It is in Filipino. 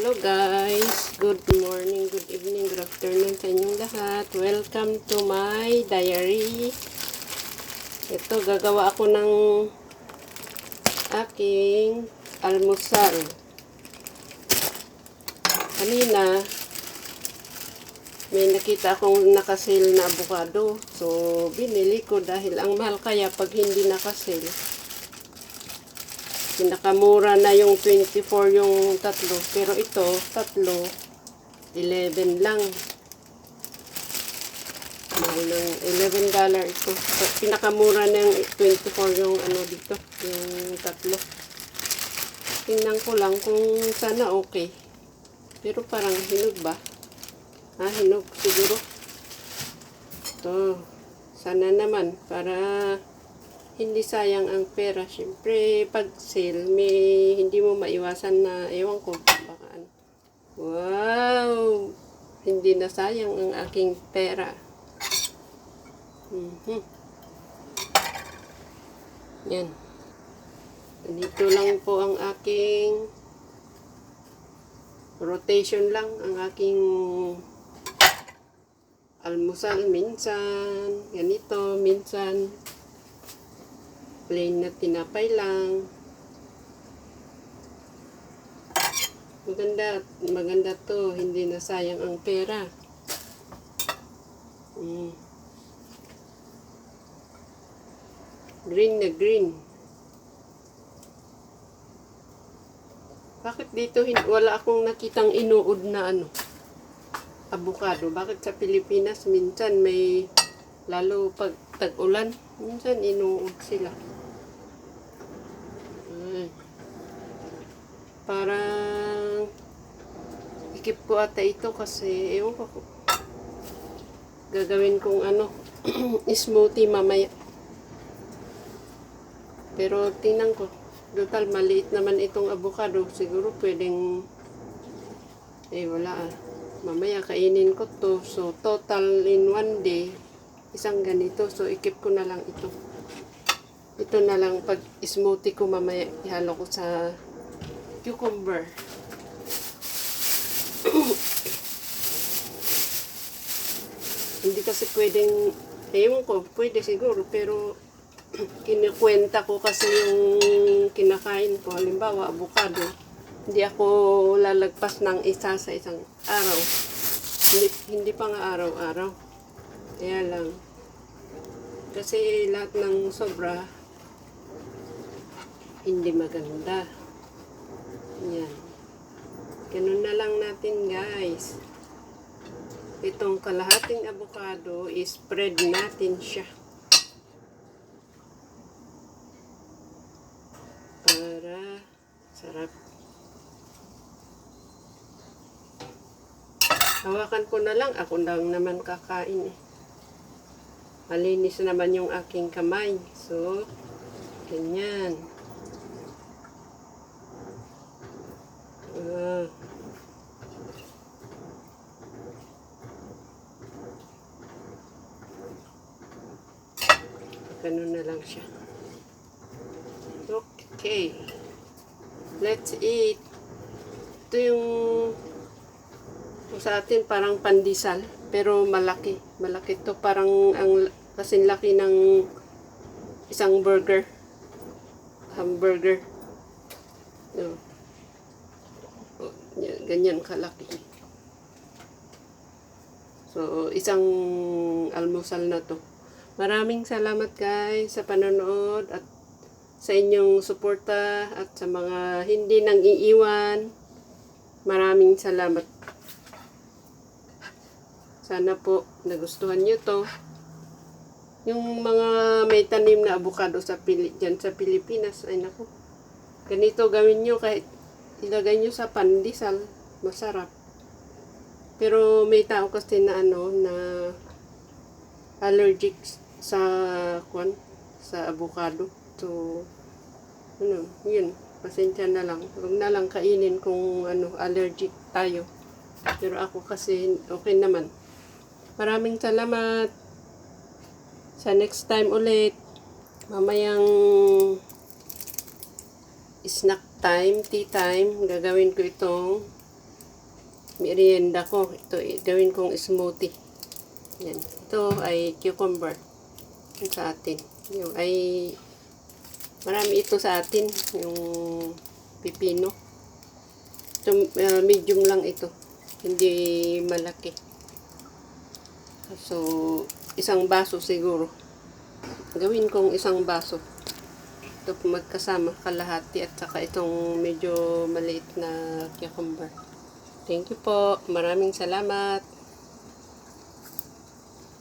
Hello guys, good morning, good evening, good afternoon sa inyong lahat. Welcome to my diary. Ito, gagawa ako ng aking almusal. Kanina, may nakita akong nakasale na avocado. So, binili ko dahil ang mahal kaya pag hindi nakasale. Pinakamura na yung 24 yung tatlo. Pero ito, tatlo, 11 lang. Mahal ng $11 ito. Pinakamura na yung 24 yung ano dito, yung tatlo. Tingnan ko lang kung sana okay. Pero parang hinog ba? Hinog siguro. Ito, sana naman para hindi sayang ang pera. Siyempre, pag sale, hindi mo maiwasan na, ewan ko, baka ano. Wow! Hindi na sayang ang aking pera. Yan. Dito lang po ang aking rotation lang, ang aking almusal. Minsan, ganito, minsan plain na tinapay lang. Maganda to, hindi na sayang ang pera. Green na green. Bakit dito wala akong nakitang inuod na avocado? Bakit sa Pilipinas minsan may, lalo pag tag-ulan, minsan inuod sila. Parang ikip ko ata ito kasi ewan ko, gagawin kong smoothie mamaya. Pero tingnan ko, total maliit naman itong avocado, siguro pwedeng wala mamaya kainin ko to. So total in one day isang ganito, so ikip ko na lang ito na lang. Pag smoothie ko mamaya, ihalo ko sa cucumber. Hindi kasi pwedeng, ewan ko, pwede siguro, pero kinikwenta ko kasi yung kinakain ko. Halimbawa, avocado, hindi ako lalagpas ng isa sa isang araw. Hindi pa nga araw-araw. Kaya lang, kasi lahat ng sobra hindi maganda. Yan. Ganun na lang natin guys. Itong kalahating avocado, spread natin siya. Para sarap. Hawakan ko na lang. Ako lang naman kakain Malinis naman yung aking kamay. So, ganyan. Ganun na lang siya. Okay. Let's eat. Ito yung sa atin parang pandesal, pero malaki. Malaki to, parang ang kasing laki ng isang burger. Hamburger. No. Ganyan kalaki. So, isang almusal na to. Maraming salamat guys sa panonood at sa inyong suporta at sa mga hindi nang iiwan. Maraming salamat. Sana po nagustuhan nyo to. Yung mga may tanim na avocado dyan sa Pilipinas, ay naku, ganito gawin nyo, kahit ilagay nyo sa pandesal, masarap. Pero may tao kasi na na allergic sa avocado. So yun, pasensya na lang. Huwag na lang kainin kung allergic tayo. Pero ako kasi okay naman. Maraming salamat. Sa next time ulit, mamayang snack time, tea time, gagawin ko itong merienda ko. Ito, gawin kong smoothie. Yan. Ito ay cucumber. Yung sa atin. Yung ay, marami ito sa atin. Yung pipino. Ito, medium lang ito. Hindi malaki. So, isang baso siguro. Gawin kong isang baso. Ito magkasama kalahati at saka itong medyo maliit na cucumber. Thank you po. Maraming salamat.